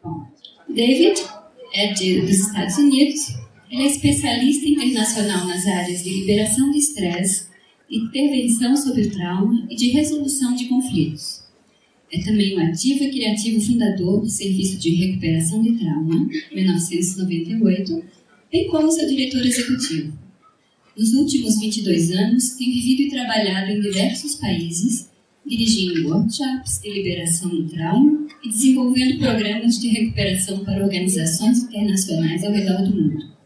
Bom, David é dos Estados Unidos. Ele é especialista internacional nas áreas de liberação de estresse, intervenção sobre o trauma e de resolução de conflitos. É também um ativo e criativo fundador do Serviço de Recuperação de Trauma, 1998, bem como seu diretor executivo. Nos últimos 22 anos, tem vivido e trabalhado em diversos países, dirigindo workshops de liberação do trauma e desenvolvendo programas de recuperação para organizações internacionais ao redor do mundo.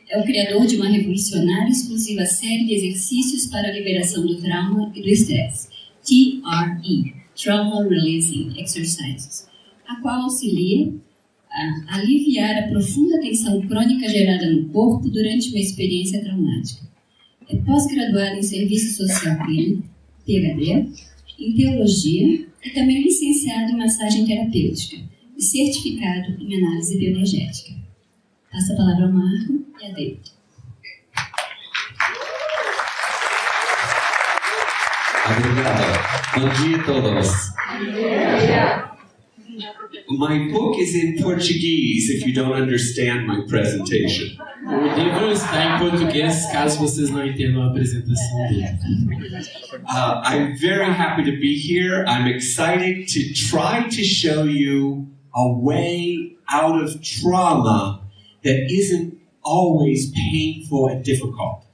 É o criador de uma revolucionária e exclusiva série de exercícios para a liberação do trauma e do estresse, TRE, Trauma Releasing Exercises, a qual auxilia a aliviar a profunda tensão crônica gerada no corpo durante uma experiência traumática. É pós-graduado em Serviço Social Clínico, PhD, em Teologia e também licenciado em Massagem Terapêutica e certificado em Análise Bioenergética. Passo a palavra ao Marco e a David. Obrigado. Bom dia a todos. My book is in Portuguese if you don't understand my presentation. O livro está em português, caso vocês não entendam a apresentação dele. I'm very happy to be here. I'm excited to try to show you a way out of trauma that isn't always painful and difficult.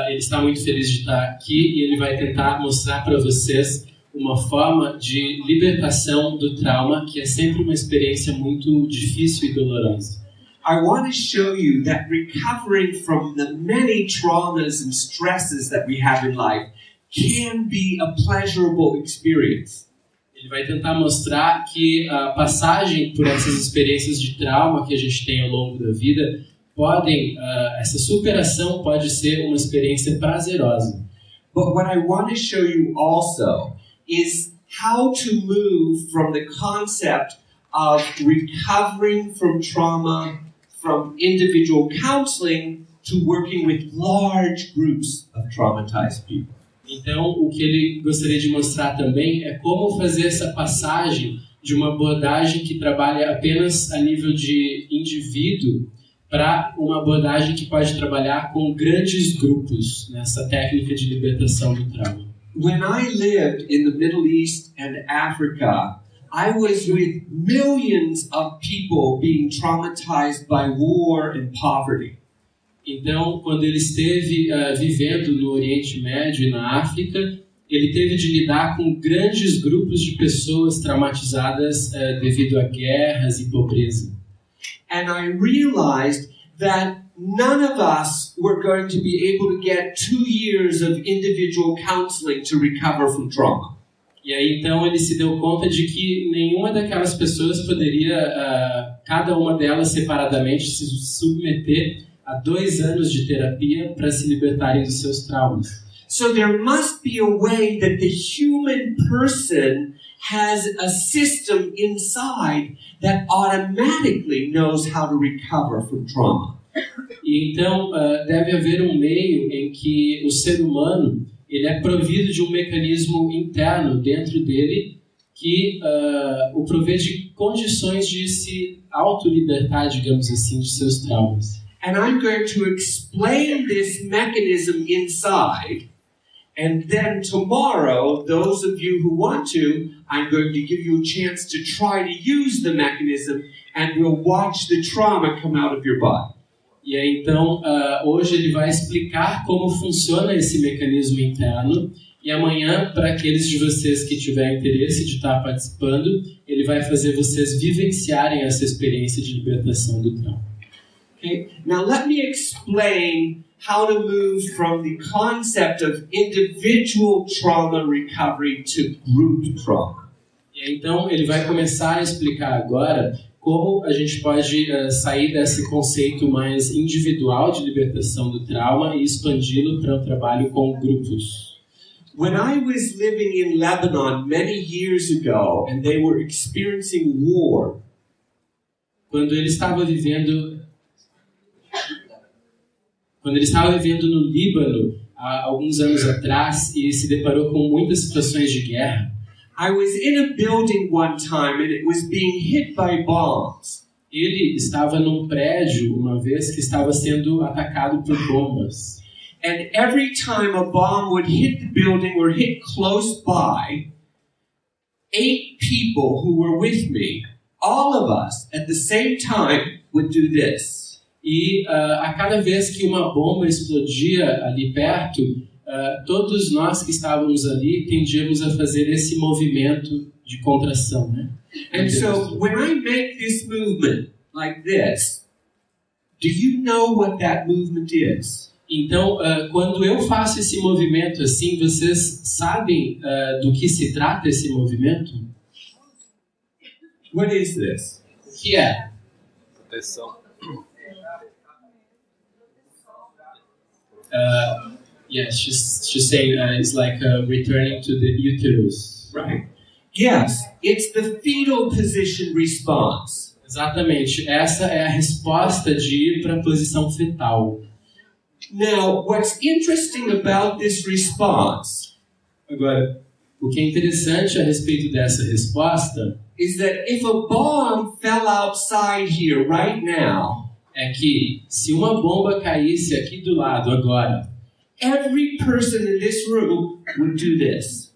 Ele está muito feliz de estar aqui e ele vai tentar mostrar para vocês uma forma de libertação do trauma que é sempre uma experiência muito difícil e dolorosa. I want to show you that recovering from the many traumas and stresses that we have in life can be a pleasurable experience. Ele vai tentar mostrar que a passagem por essas experiências de trauma que a gente tem ao longo da vida essa superação pode ser uma experiência prazerosa. But what I want to show you also is how to move from the concept of recovering from trauma from individual counseling to working with large groups of traumatized people. Então, o que ele gostaria de mostrar também é como fazer essa passagem de uma abordagem que trabalha apenas a nível de indivíduo para uma abordagem que pode trabalhar com grandes grupos nessa técnica de libertação do trauma. When I lived in the Middle East and Africa, I was with millions of people being traumatized by war and poverty. Então, quando ele esteve vivendo no Oriente Médio e na África, ele teve de lidar com grandes grupos de pessoas traumatizadas devido a guerras e pobreza. And I realized that none of us were going to be able to get 2 years of individual counseling to recover from trauma. E aí então ele se deu conta de que nenhuma daquelas pessoas poderia, cada uma delas separadamente, se submeter a 2 anos de terapia para se libertarem dos seus traumas. So there must be a way that the human person has a system inside that automatically knows how to recover from trauma. E então deve haver um meio em que o ser humano ele é provido de um mecanismo interno dentro dele que o provê de condições de se auto-libertar, digamos assim, de seus traumas. And I'm going to explain this mechanism inside. And then tomorrow, those of you who want to, I'm going to give you a chance to try to use the mechanism and we'll watch the trauma come out of your body. E aí, então, hoje ele vai explicar como funciona esse mecanismo interno e amanhã, para aqueles de vocês que tiverem interesse de estar participando, ele vai fazer vocês vivenciarem essa experiência de libertação do trauma. Okay? Now let me explain how to move from the concept of individual trauma recovery to group trauma. E então ele vai começar a explicar agora como a gente pode sair desse conceito mais individual de libertação do trauma e expandi-lo para um trabalho com grupos. When I was living in Lebanon many years ago and they were experiencing war, quando ele estava vivendo no Líbano há alguns anos atrás e se deparou com muitas situações de guerra, I was in a building one time and it was being hit by bombs. Ele estava num prédio uma vez que estava sendo atacado por bombas. And every time a bomb would hit the building or hit close by, 8 people who were with me, all of us at the same time would do this. E a cada vez que uma bomba explodia ali perto, todos nós que estávamos ali tendíamos a fazer esse movimento de contração, né? And so when I make this movement like this, do you know what that movement is? Então, quando eu faço esse movimento assim, vocês sabem do que se trata esse movimento? What is this? O que é? Proteção. Yes, she's saying it's like returning to the uterus. Right. Yes, it's the fetal position response. Exatamente, essa é a resposta de ir para a posição fetal. Now, what's interesting about this response Agora, o que é interessante a respeito dessa resposta is that if a bomb fell outside here right now, é que se uma bomba caísse aqui do lado agora, every person in this room would do this.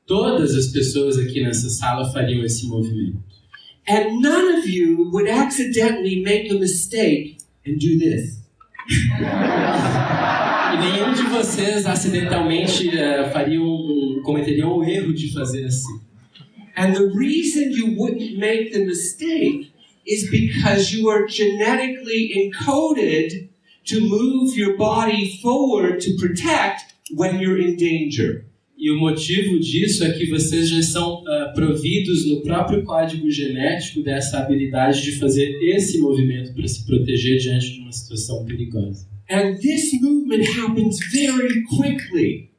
todas as pessoas aqui nessa sala fariam esse movimento. And none of you would accidentally make a mistake and do this. E nenhum de vocês acidentalmente cometeriam o erro de fazer assim. And the reason you wouldn't make the mistake is because you are genetically encoded to move your body forward to protect when you're in danger. E o motivo disso é que vocês já são providos no próprio código genético dessa habilidade de fazer esse movimento para se proteger diante de uma situação perigosa. And this movement happens very quickly.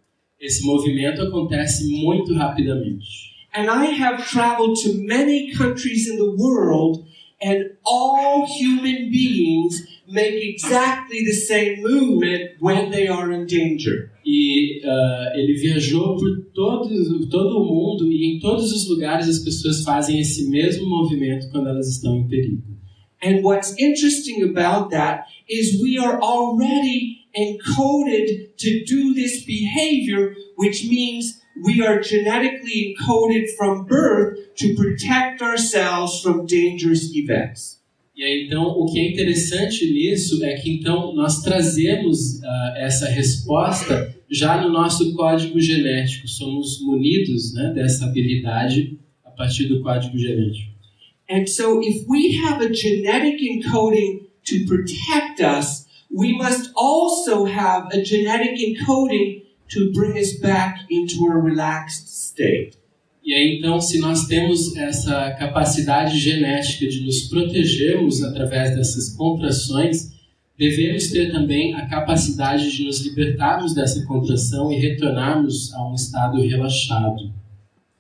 Esse movimento acontece muito rapidamente. And I have traveled to many countries in the world, and all human beings make exactly the same movement when they are in danger. E ele viajou por todo o mundo e em todos os lugares as pessoas fazem esse mesmo movimento quando elas estão em perigo. And what's interesting about that is we are already encoded to do this behavior, which means we are genetically encoded from birth to protect ourselves from dangerous events. E aí, então, o que é interessante nisso é que então nós trazemos essa resposta já no nosso código genético. Somos munidos, né, dessa habilidade a partir do código genético. And so if we have a genetic encoding to protect us, we must also have a genetic encoding to bring us back into a relaxed state. E aí, então, se nós temos essa capacidade genética de nos protegermos através dessas contrações, devemos ter também a capacidade de nos libertarmos dessa contração e retornarmos a um estado relaxado.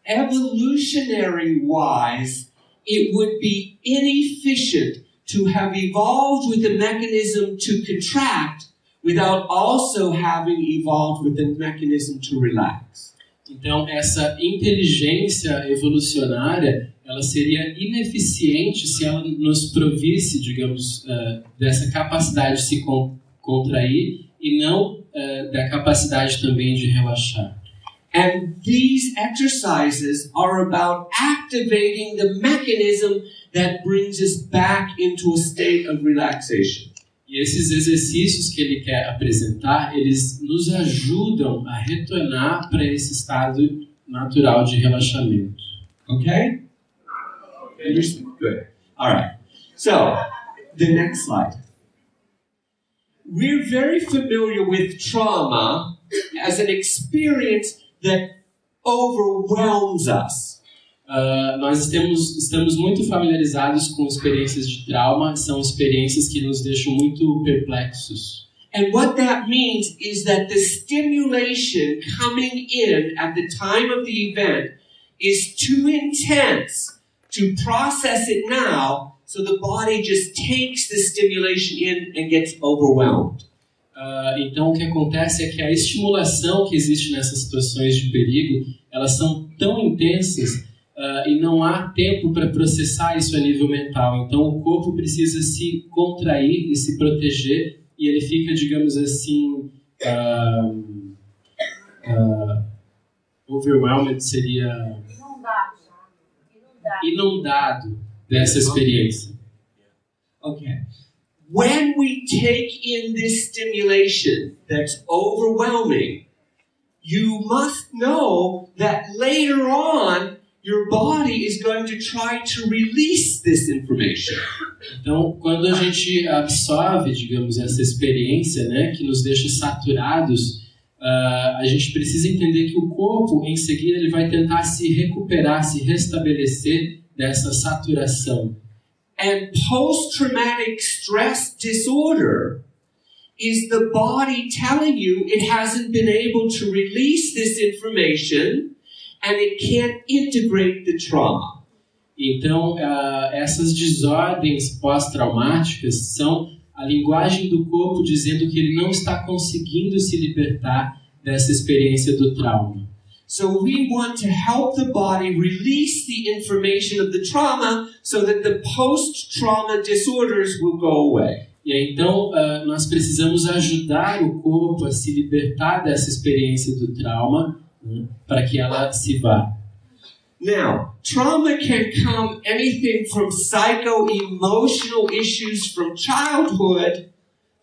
Evolutionary-wise, it would be inefficient to have evolved with a mechanism to contract without also having evolved with a mechanism to relax. Então, essa inteligência evolucionária, ela seria ineficiente se ela nos provisse, digamos, dessa capacidade de se contrair e não da capacidade também de relaxar. And these exercises are about activating the mechanism that brings us back into a state of relaxation. E esses exercícios que ele quer apresentar, eles nos ajudam a retornar para esse estado natural de relaxamento. Okay? Understood? Good. All right. So, the next slide. We're very familiar with trauma as an experience that overwhelms us. Nós estamos muito familiarizados com experiências de trauma, são experiências que nos deixam muito perplexos. And what that means is that the stimulation coming in at the time of the event is too intense to process it now, so the body just takes the stimulation in and gets overwhelmed. Então, o que acontece é que a estimulação que existe nessas situações de perigo, elas são tão intensas e não há tempo para processar isso a nível mental. Então o corpo precisa se contrair e se proteger e ele fica, digamos assim, overwhelmed seria inundado dessa experiência. Okay. When we take in this stimulation that's overwhelming, you must know that later on your body is going to try to release this information. Então, quando a gente absorve, digamos, essa experiência, né, que nos deixa saturados, a gente precisa entender que o corpo, em seguida, ele vai tentar se recuperar, se restabelecer dessa saturação. And post-traumatic stress disorder is the body telling you it hasn't been able to release this information and it can't integrate the trauma. Então, essas desordens pós-traumáticas são a linguagem do corpo dizendo que ele não está conseguindo se libertar dessa experiência do trauma. So we want to help the body release the information of the trauma so that the post-trauma disorders will go away. E aí, então, nós precisamos ajudar o corpo a se libertar dessa experiência do trauma, né, para que ela se vá. Now, trauma can come anything from psycho-emotional issues from childhood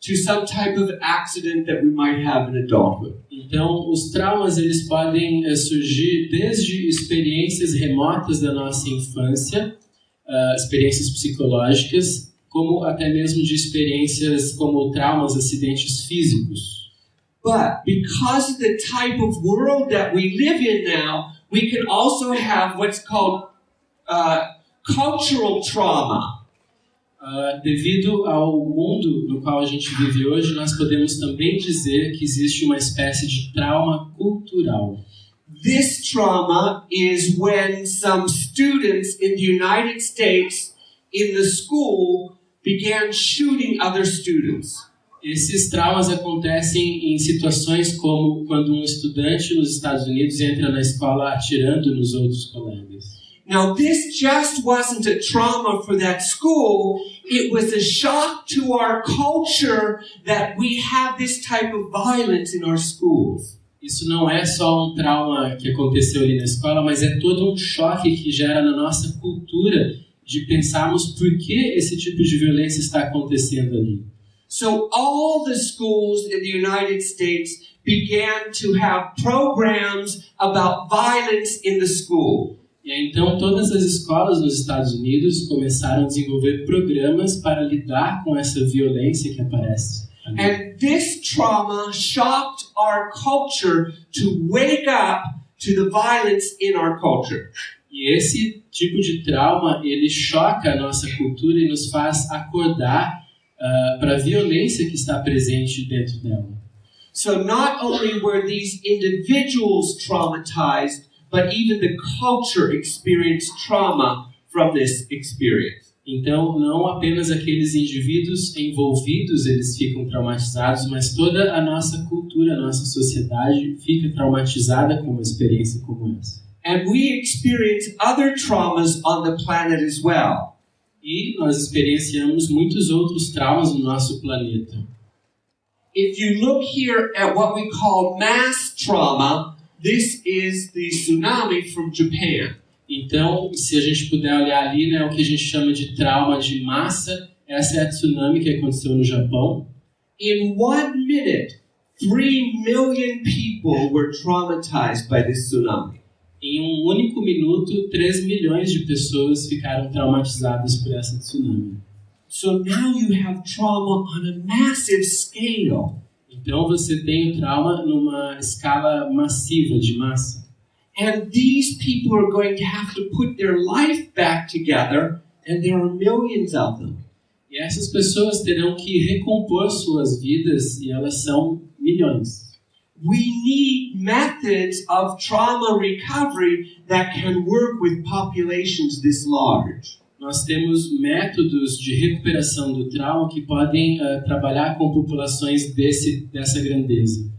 to some type of accident that we might have in adulthood. Então, os traumas eles podem surgir desde experiências remotas da nossa infância, experiências psicológicas, como até mesmo de experiências como traumas, acidentes físicos. But because of the type of world that we live in now, we can also have what's called cultural trauma. Devido ao mundo no qual a gente vive hoje, nós podemos também dizer que existe uma espécie de trauma cultural. This trauma is when some students in the United States in the school began shooting other students. Esses traumas acontecem em situações como quando um estudante nos Estados Unidos entra na escola atirando nos outros colegas. Now, this just wasn't a trauma for that school. It was a shock to our culture that we have this type of violence in our schools. Isso não é só um trauma que aconteceu ali na escola, mas é todo um choque que gera na nossa cultura de pensarmos por que esse tipo de violência está acontecendo ali. So all the schools in the United States began to have programs about violence in the school. E então todas as escolas nos Estados Unidos começaram a desenvolver programas para lidar com essa violência que aparece ali. And this trauma shocked our culture to wake up to the violence in our culture. E esse tipo de trauma, ele choca a nossa cultura e nos faz acordar para a violência que está presente dentro dela. So not only were these individuals traumatized, but even the culture experienced trauma from this experience. Então, não apenas aqueles indivíduos envolvidos, eles ficam traumatizados, mas toda a nossa cultura, a nossa sociedade fica traumatizada com uma experiência como essa. And we experience other traumas on the planet as well. E nós experienciamos muitos outros traumas no nosso planeta. If you look here at what we call mass trauma, this is the tsunami from Japan. Então, se a gente puder olhar ali, né, o que a gente chama de trauma de massa, essa é a tsunami que aconteceu no Japão. In 1 minute, 3 million people were traumatized by this tsunami. Em um único minuto, 3 milhões de pessoas ficaram traumatizadas por essa tsunami. So now you have trauma on a massive scale. Então você tem o trauma numa escala massiva de massa. And these people are going to have to put their life back together, and there are millions of them. E essas pessoas terão que recompor suas vidas, e elas são milhões. We need methods of trauma recovery that can work with populations this large. Nós temos métodos de recuperação do trauma que podem trabalhar com populações dessa grandeza.